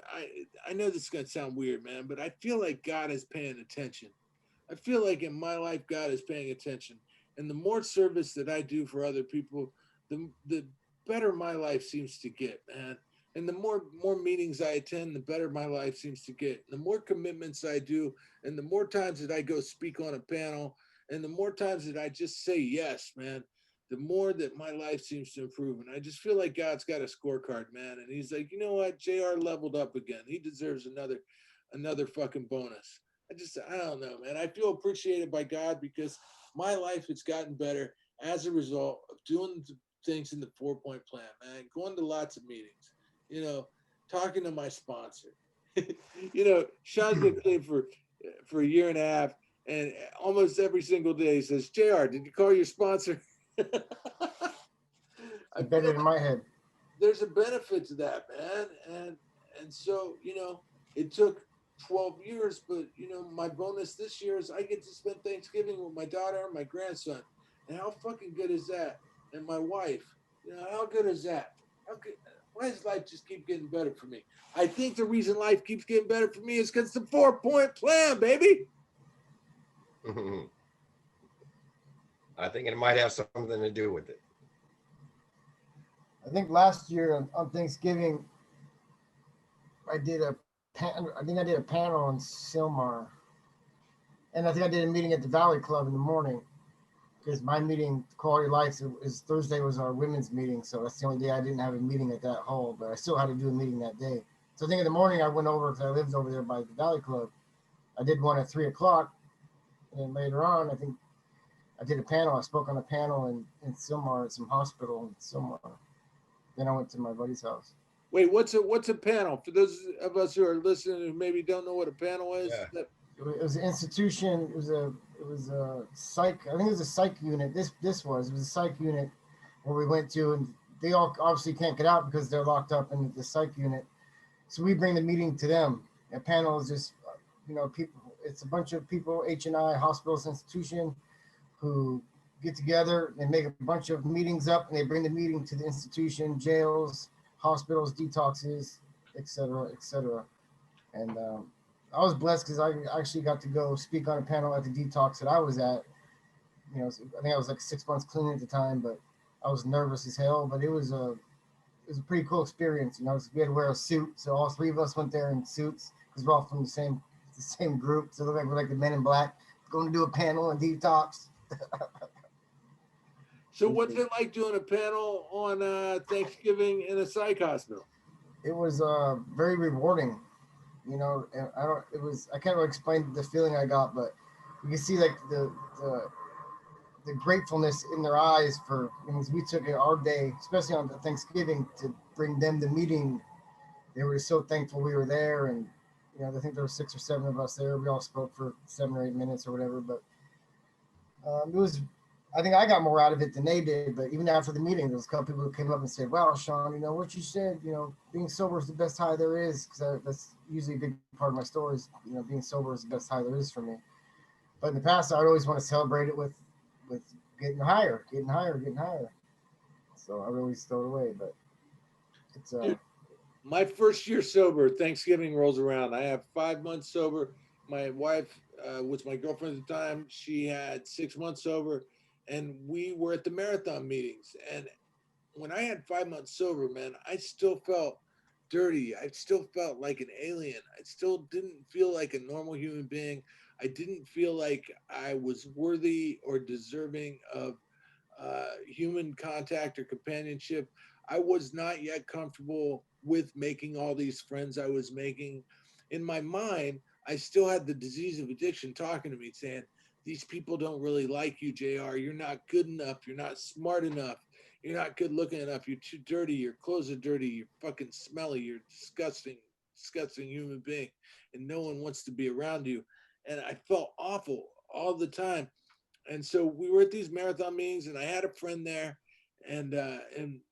I know this is gonna sound weird, man, but I feel like God is paying attention. I feel like in my life, God is paying attention. And the more service that I do for other people, the better my life seems to get, man. And the more meetings I attend, the better my life seems to get. And the more commitments I do, and the more times that I go speak on a panel, and the more times that I just say yes, man, the more that my life seems to improve. And I just feel like God's got a scorecard, man. And he's like, you know what? JR leveled up again. He deserves another fucking bonus. I don't know, man. I feel appreciated by God because my life has gotten better as a result of doing things in the 4-point plan, man. Going to lots of meetings, talking to my sponsor. Sean's been clean for a year and a half, and almost every single day he says, JR, did you call your sponsor? I Better feel in like my head. there's a benefit to that, man. And so, it took 12 years, but my bonus this year is I get to spend Thanksgiving with my daughter and my grandson. And how fucking good is that? And my wife. How good is that? How good, why does life just keep getting better for me? I think the reason life keeps getting better for me is because the 4-point plan, baby. I think it might have something to do with it. I think last year on Thanksgiving, I did I think I did a panel on Silmar, and I think I did a meeting at the Valley Club in the morning because my meeting, Quality Life, is Thursday was our women's meeting, so that's the only day I didn't have a meeting at that hall, but I still had to do a meeting that day. So I think in the morning I went over because I lived over there by the Valley Club. I did one at 3:00, and then later on, I think I did a panel. I spoke on a panel in Silmar at some hospital in Silmar. Then I went to my buddy's house. Wait, what's a panel? For those of us who are listening who maybe don't know what a panel is, Yeah. It was an institution. It was a psych. I think it was a psych unit. It was a psych unit where we went to, and they all obviously can't get out because they're locked up in the psych unit. So we bring the meeting to them. A panel is just people. It's a bunch of people, H&I hospitals institution, who get together and make a bunch of meetings up, and they bring the meeting to the institution, jails, hospitals, detoxes, et cetera. And I was blessed because I actually got to go speak on a panel at the detox that I was at. I think I was like 6 months clean at the time, but I was nervous as hell. But it was a pretty cool experience. We had to wear a suit, so all three of us went there in suits because we're all from the same group. So it looked like we're like the Men in Black going to do a panel on detox. So what's it like doing a panel on Thanksgiving in a psych hospital? It was very rewarding, you know. And I can't really explain the feeling I got, but you can see like the gratefulness in their eyes for, because we took it our day, especially on the Thanksgiving, to bring them the meeting. They were so thankful we were there, and you know, I think there were 6 or 7 of us there. We all spoke for 7 or 8 minutes or whatever, but it was. I think I got more out of it than they did. But even after the meeting, there was a couple people who came up and said, "Wow, Sean, you know what you said. You know, being sober is the best high there is." Because that's usually a big part of my story. Is, you know, being sober is the best high there is for me. But in the past, I'd always want to celebrate it with getting higher, getting higher, getting higher. So I would always throw it away. But it's Dude, my first year sober, Thanksgiving rolls around. I have 5 months sober. My wife was my girlfriend at the time. She had 6 months sober, and we were at the marathon meetings. And when I had 5 months sober, man, I still felt dirty. I still felt like an alien. I still didn't feel like a normal human being. I didn't feel like I was worthy or deserving of human contact or companionship. I was not yet comfortable with making all these friends I was making. In my mind, I still had the disease of addiction talking to me, saying, these people don't really like you, JR. You're not good enough. You're not smart enough. You're not good looking enough. You're too dirty. Your clothes are dirty. You're fucking smelly. You're disgusting, disgusting human being. And no one wants to be around you. And I felt awful all the time. And so we were at these marathon meetings, and I had a friend there, and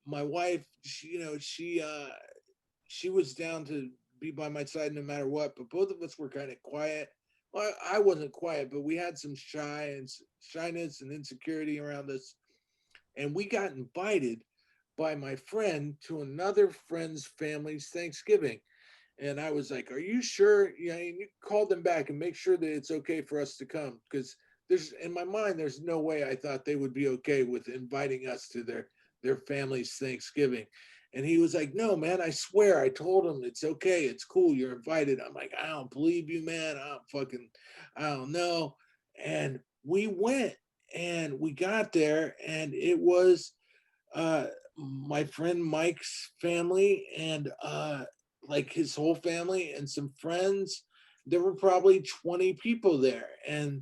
my wife, she was down to be by my side no matter what. But both of us were kind of quiet. Well, I wasn't quiet, but we had some shyness and insecurity around us. And we got invited by my friend to another friend's family's Thanksgiving. And I was like, "Are you sure?" Yeah, and you called them back and make sure that it's okay for us to come, because there's, in my mind, there's no way I thought they would be okay with inviting us to their family's Thanksgiving. And he was like, "No, man, I swear, I told him it's okay, it's cool, you're invited." I'm like, "I don't believe you, man. I don't know." And we went, and we got there, and it was uh, my friend Mike's family, and like his whole family and some friends. There were probably 20 people there. And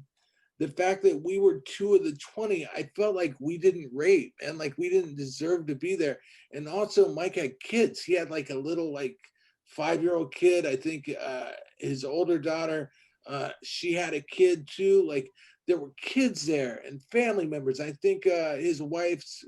the fact that we were 2 of the 20, I felt like we didn't rate, and like we didn't deserve to be there. And also Mike had kids. He had like a little like 5-year-old kid. I think his older daughter, she had a kid too. Like there were kids there and family members. I think his wife's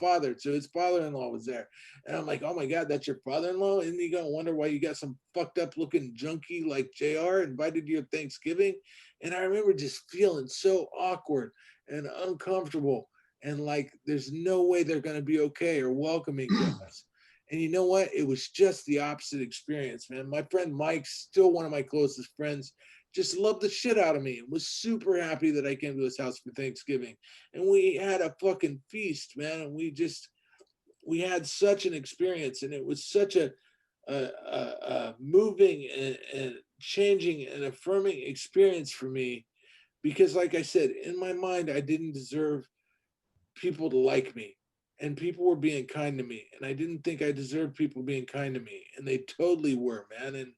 father, so his father-in-law was there. And I'm like, "Oh my God, that's your father-in-law? Isn't he gonna wonder why you got some fucked up looking junkie like JR invited you to Thanksgiving?" And I remember just feeling so awkward and uncomfortable, and like there's no way they're gonna be okay or welcoming to us. And you know what? It was just the opposite experience, man. My friend Mike's still one of my closest friends, just loved the shit out of me and was super happy that I came to his house for Thanksgiving. And we had a fucking feast, man. And we had such an experience, and it was such a moving and changing and affirming experience for me, because like I said, in my mind, I didn't deserve people to like me, and people were being kind to me, and I didn't think I deserved people being kind to me, and they totally were, man.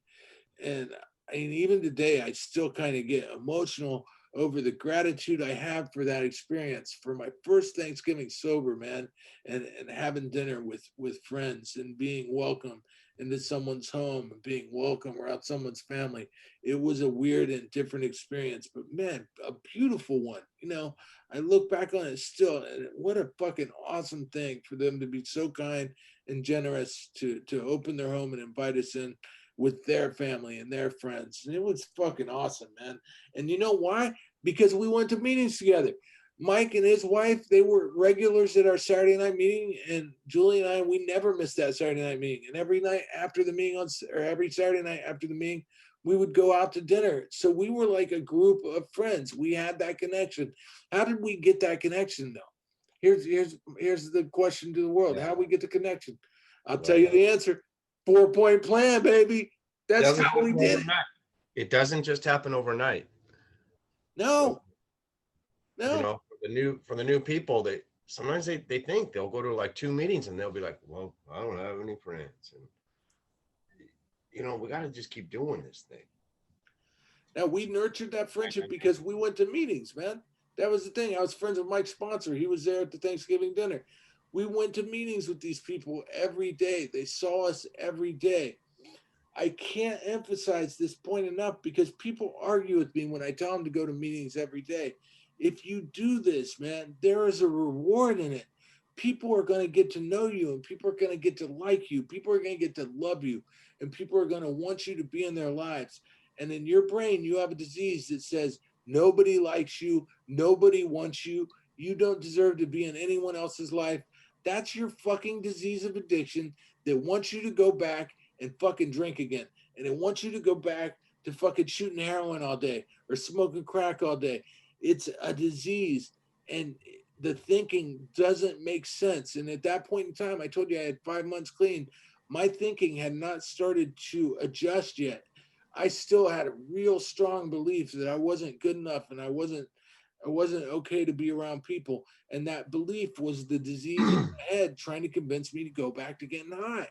And I mean, even today, I still kind of get emotional over the gratitude I have for that experience, for my first Thanksgiving sober, man, and having dinner with friends and being welcome into someone's home and being welcome around someone's family. It was a weird and different experience, but man, a beautiful one. You know, I look back on it still, and what a fucking awesome thing for them to be so kind and generous to open their home and invite us in with their family and their friends. And it was fucking awesome, man. And you know why? Because we went to meetings together. Mike and his wife, they were regulars at our Saturday night meeting, and Julie and I, we never missed that Saturday night meeting. And every night after the meeting or every Saturday night after the meeting, we would go out to dinner. So we were like a group of friends. We had that connection. How did we get that connection though? Here's the question to the world. How we get the connection? I'll tell you the answer. 4-point plan, baby. That's how we did it. It doesn't just happen overnight. No. You know, for the new people, that sometimes they think they'll go to like 2 meetings and they'll be like, well, I don't have any friends. And, we got to just keep doing this thing. Now, we nurtured that friendship because we went to meetings, man. That was the thing. I was friends with Mike's sponsor. He was there at the Thanksgiving dinner. We went to meetings with these people every day. They saw us every day. I can't emphasize this point enough because people argue with me when I tell them to go to meetings every day. If you do this, man, there is a reward in it. People are going to get to know you and people are going to get to like you. People are going to get to love you and people are going to want you to be in their lives. And in your brain, you have a disease that says nobody likes you, nobody wants you, you don't deserve to be in anyone else's life. That's your fucking disease of addiction that wants you to go back and fucking drink again. And it wants you to go back to fucking shooting heroin all day or smoking crack all day. It's a disease and the thinking doesn't make sense. And at that point in time, I told you I had 5 months clean. My thinking had not started to adjust yet. I still had a real strong belief that I wasn't good enough and I wasn't okay to be around people. And that belief was the disease in my head trying to convince me to go back to getting high.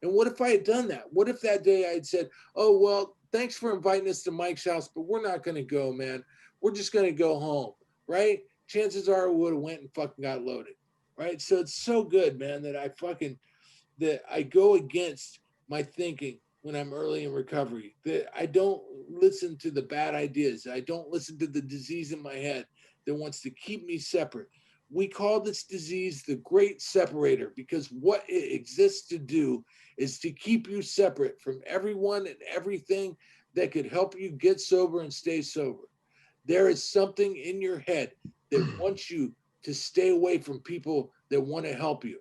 And what if I had done that? What if that day I had said, oh, well, thanks for inviting us to Mike's house, but we're not going to go, man. We're just going to go home, right? Chances are I would have went and fucking got loaded, right? So it's so good, man, that I go against my thinking when I'm early in recovery, that I don't listen to the bad ideas. I don't listen to the disease in my head that wants to keep me separate. We call this disease the great separator because what it exists to do is to keep you separate from everyone and everything that could help you get sober and stay sober. There is something in your head that wants you to stay away from people that want to help you.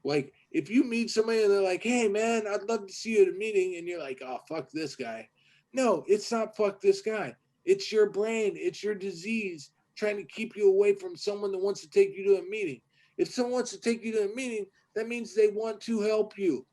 Like if you meet somebody and they're like, hey man, I'd love to see you at a meeting, and you're like, oh, fuck this guy. No, it's not fuck this guy. It's your brain, it's your disease trying to keep you away from someone that wants to take you to a meeting. If someone wants to take you to a meeting, that means they want to help you.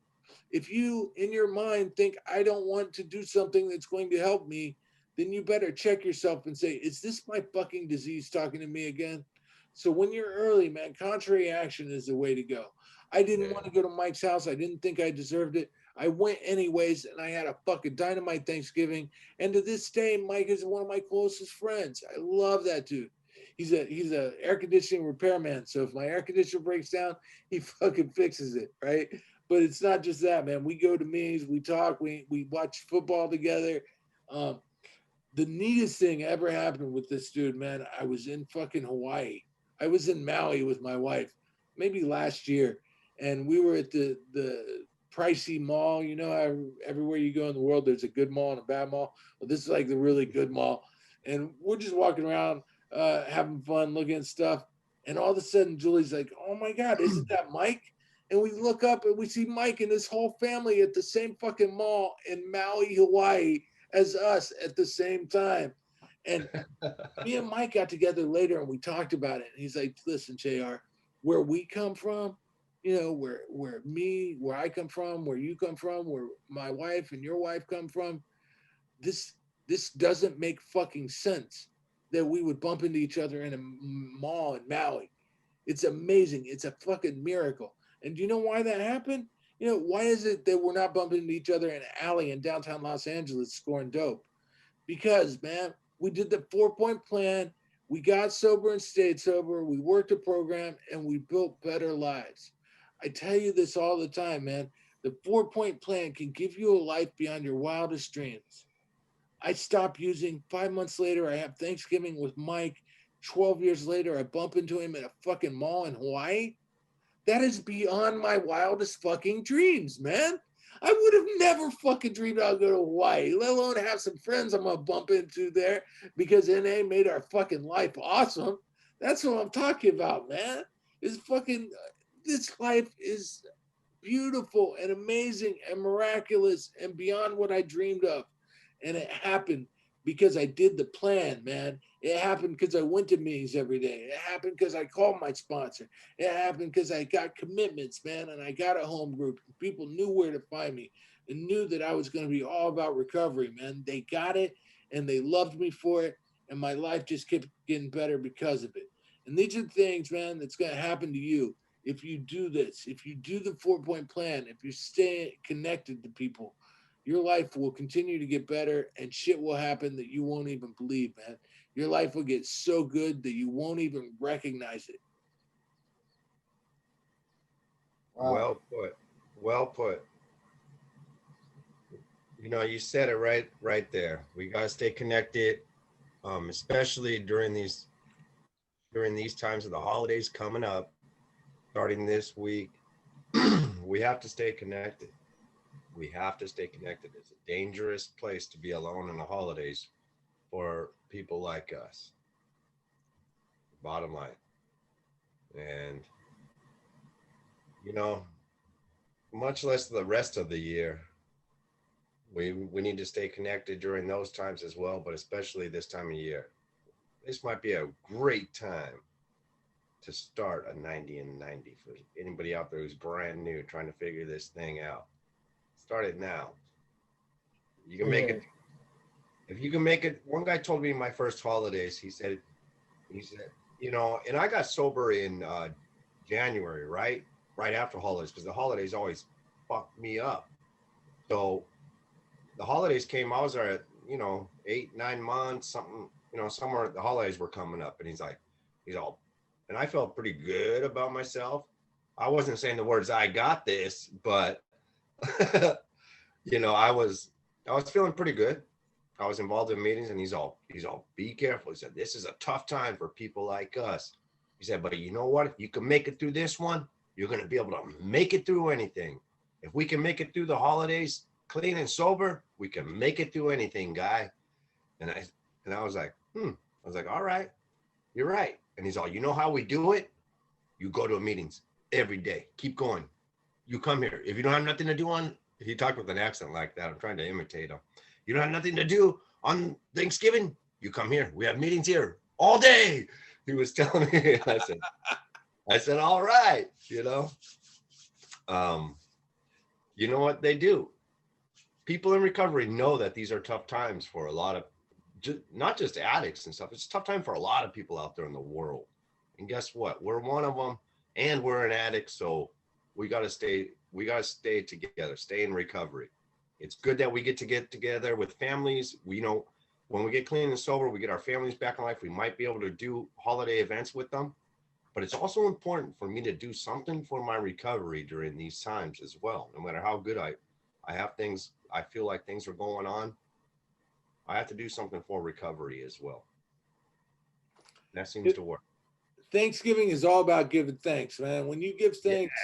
If you in your mind think I don't want to do something that's going to help me, then you better check yourself and say, is this my fucking disease talking to me again? So when you're early, man, contrary action is the way to go. I didn't want to go to Mike's house. I didn't think I deserved it. I went anyways, and I had a fucking dynamite Thanksgiving. And to this day, Mike is one of my closest friends. I love that dude. He's a air conditioning repairman. So if my air conditioner breaks down, he fucking fixes it, right? But it's not just that, man. We go to meetings, we talk, we watch football together. Um, the neatest thing ever happened with this dude, man. I was in fucking Hawaii. I was in Maui with my wife, maybe last year, and we were at the pricey mall. You know how everywhere you go in the world, there's a good mall and a bad mall. Well, this is like the really good mall, and we're just walking around, having fun, looking at stuff, and all of a sudden, Julie's like, "Oh my God, isn't that Mike?" And we look up and we see Mike and his whole family at the same fucking mall in Maui, Hawaii, as us at the same time. And me and Mike got together later and we talked about it. And he's like, listen, JR, where we come from, you know, where I come from, where you come from, where my wife and your wife come from, this doesn't make fucking sense that we would bump into each other in a mall in Maui. It's amazing. It's a fucking miracle. And do you know why that happened? You know, why is it that we're not bumping into each other in an alley in downtown Los Angeles scoring dope? Because, man, we did the 4-point plan. We got sober and stayed sober. We worked a program and we built better lives. I tell you this all the time, man. The 4-point plan can give you a life beyond your wildest dreams. I stopped using. 5 months later, I have Thanksgiving with Mike. 12 years later, I bump into him at a fucking mall in Hawaii. That is beyond my wildest fucking dreams, man. I would have never fucking dreamed I'd go to Hawaii, let alone have some friends I'm gonna bump into there because NA made our fucking life awesome. That's what I'm talking about, man. Is fucking this life is beautiful and amazing and miraculous and beyond what I dreamed of. And it happened because I did the plan, man. It happened because I went to meetings every day. It happened because I called my sponsor. It happened because I got commitments, man, and I got a home group. People knew where to find me and knew that I was going to be all about recovery, man. They got it and they loved me for it. And my life just kept getting better because of it. And these are things, man, that's going to happen to you if you do this. If you do the 4-point plan, if you stay connected to people, your life will continue to get better and shit will happen that you won't even believe, man. Your life will get so good that you won't even recognize it. Wow. Well put. Well put. You know, you said it right there. We gotta stay connected, especially during these times of the holidays coming up, starting this week. We have to stay connected. We have to stay connected. It's a dangerous place to be alone in the holidays for people like us. Bottom line. And you know, much less the rest of the year. We need to stay connected during those times as well, but especially this time of year. This might be a great time to start a 90 and 90 for anybody out there who's brand new trying to figure this thing out. Start it now. You can make it. If you can make it, one guy told me my first holidays, he said, you know, and I got sober in January, right after holidays, because the holidays always fucked me up. So the holidays came, I was there at, you know, 8-9 months, something, you know, somewhere the holidays were coming up, and he's all, and I felt pretty good about myself. I wasn't saying the words "I got this," but you know, I was feeling pretty good. I was involved in meetings, and he's all, be careful. He said, this is a tough time for people like us. He said, but you know what? If you can make it through this one, you're going to be able to make it through anything. If we can make it through the holidays clean and sober, we can make it through anything, guy. And I was like, I was like, all right, you're right. And he's all, you know how we do it? You go to meetings every day. Keep going. You come here. If you don't have nothing to do on, he talked with an accent like that. I'm trying to imitate him. You don't have nothing to do on Thanksgiving? You come here. We have meetings here all day. He was telling me. I said, all right, you know. You know what they do? People in recovery know that these are tough times for a lot of, not just addicts and stuff. It's a tough time for a lot of people out there in the world. And guess what? We're one of them, and we're an addict. So we got to stay together, stay in recovery. It's good that we get together with families. We know when we get clean and sober, we get our families back in life. We might be able to do holiday events with them, but it's also important for me to do something for my recovery during these times as well. No matter how good I have things, I feel like things are going on, I have to do something for recovery as well. That seems to work. Thanksgiving is all about giving thanks, man. When you give thanks,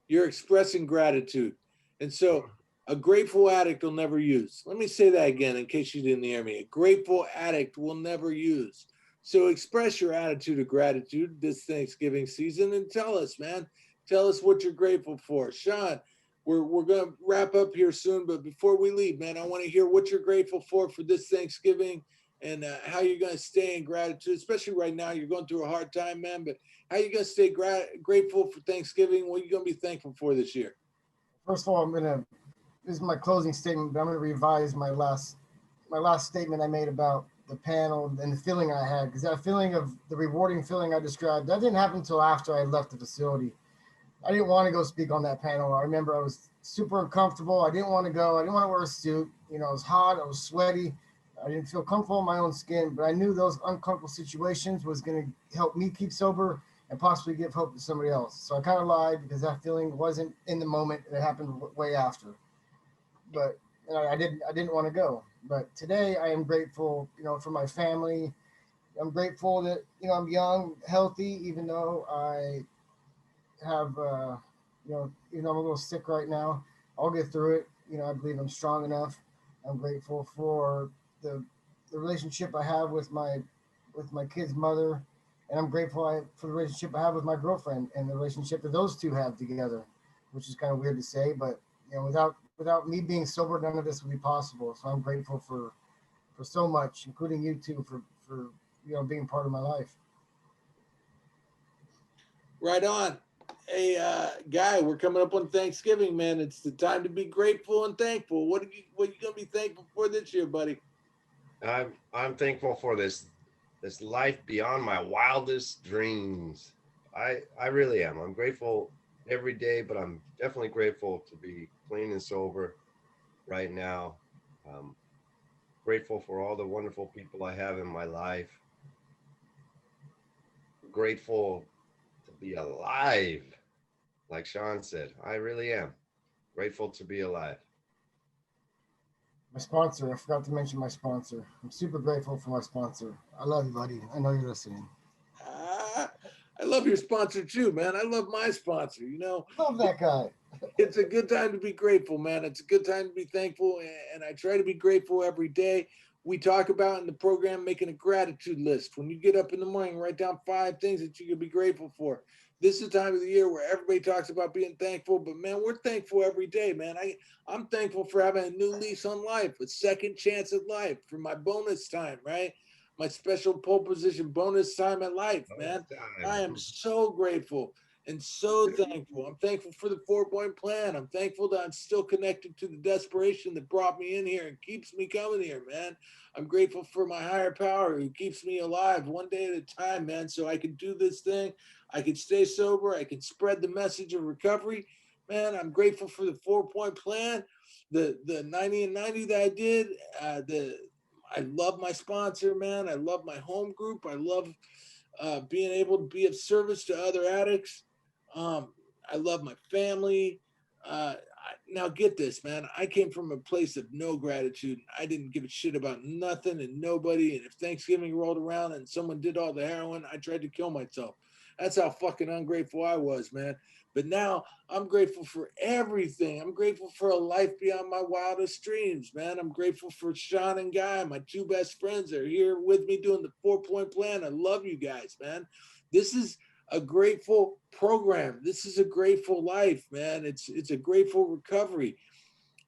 you're expressing gratitude. And so a grateful addict will never use. Let me say that again in case you didn't hear me. A grateful addict will never use. So express your attitude of gratitude this Thanksgiving season and tell us, man. Tell us what you're grateful for. Sean, we're going to wrap up here soon, but before we leave, man, I want to hear what you're grateful for this Thanksgiving and how you're going to stay in gratitude, especially right now. You're going through a hard time, man, but how you going to stay grateful for Thanksgiving? What are you going to be thankful for this year? First of all, this is my closing statement, but I'm going to revise my last statement I made about the panel and the feeling I had, because that feeling of the rewarding feeling I described, that didn't happen until after I left the facility. I didn't want to go speak on that panel. I remember I was super uncomfortable. I didn't want to go. I didn't want to wear a suit. You know, it was hot. I was sweaty. I didn't feel comfortable in my own skin, but I knew those uncomfortable situations was going to help me keep sober and possibly give hope to somebody else. So I kind of lied because that feeling wasn't in the moment. It happened way after. But I didn't want to go. But today I am grateful, you know, for my family. I'm grateful that, you know, I'm young, healthy, even though I have, you know, even though I'm a little sick right now. I'll get through it. You know, I believe I'm strong enough. I'm grateful for the relationship I have with my kid's mother, and I'm grateful for the relationship I have with my girlfriend and the relationship that those two have together, which is kind of weird to say, but you know, without me being sober, none of this would be possible. So I'm grateful for so much, including you two, for you know, being part of my life. Right on. Hey, Guy, we're coming up on Thanksgiving, man. It's the time to be grateful and thankful. What are you gonna be thankful for this year, buddy? I'm thankful for this this life beyond my wildest dreams. I really am. I'm grateful every day, but I'm definitely grateful to be clean and sober right now. Grateful for all the wonderful people I have in my life. Grateful to be alive. Like Sean said, I really am grateful to be alive. My sponsor, I forgot to mention my sponsor. I'm super grateful for my sponsor. I love you, buddy. I know you're listening. I love your sponsor too, man. I love my sponsor. You know, Love that guy. it's a good time to be grateful, man. It's a good time to be thankful, and I try to be grateful every day. We talk about in the program making a gratitude list. When you get up in the morning, write down 5 things that you can be grateful for. This is the time of the year where everybody talks about being thankful, but man, we're thankful every day, man. I'm thankful for having a new lease on life, a second chance at life, for my bonus time, right? My special pole position bonus time at life, man. I am so grateful and so thankful. I'm thankful for the 4-point plan. I'm thankful that I'm still connected to the desperation that brought me in here and keeps me coming here, man. I'm grateful for my higher power who keeps me alive one day at a time, man, so I can do this thing. I can stay sober. I can spread the message of recovery. Man, I'm grateful for the 4-point plan, the 90 and 90 that I did. I love my sponsor, man. I love my home group. I love being able to be of service to other addicts. I love my family. Now get this, man. I came from a place of no gratitude. I didn't give a shit about nothing and nobody. And if Thanksgiving rolled around and someone did all the heroin, I tried to kill myself. That's how fucking ungrateful I was, man. But now I'm grateful for everything. I'm grateful for a life beyond my wildest dreams, man. I'm grateful for Sean and Guy, my 2 best friends that are here with me doing the 4-point plan. I love you guys, man. This is a grateful program. This is a grateful life, man. It's a grateful recovery.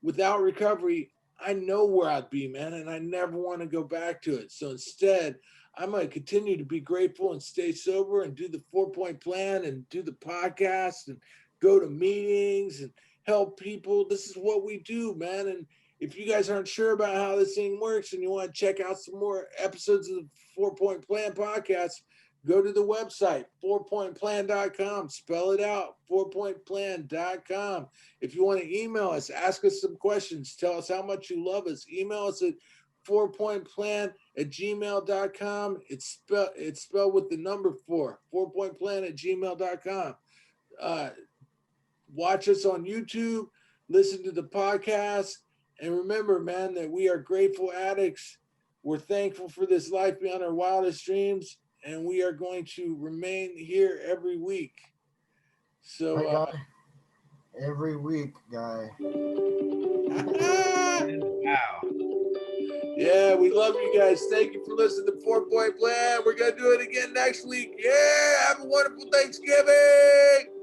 Without recovery, I know where I'd be, man, and I never want to go back to it. So instead, I'm going to continue to be grateful and stay sober and do the 4-point plan and do the podcast and go to meetings and help people. This is what we do, man. And if you guys aren't sure about how this thing works and you want to check out some more episodes of the 4-point plan podcast, go to the website, 4pointplan.com. Spell it out, 4pointplan.com. If you want to email us, ask us some questions, tell us how much you love us, email us at 4pointplan@gmail.com. It's spelled with the number 4, 4pointplan@gmail.com. Watch us on YouTube, listen to the podcast, and remember, man, that we are grateful addicts. We're thankful for this life beyond our wildest dreams, and we are going to remain here every week. So, Right, every week, Guy. Wow. Yeah, we love you guys. Thank you for listening to 4-point plan. We're going to do it again next week. Yeah, have a wonderful Thanksgiving.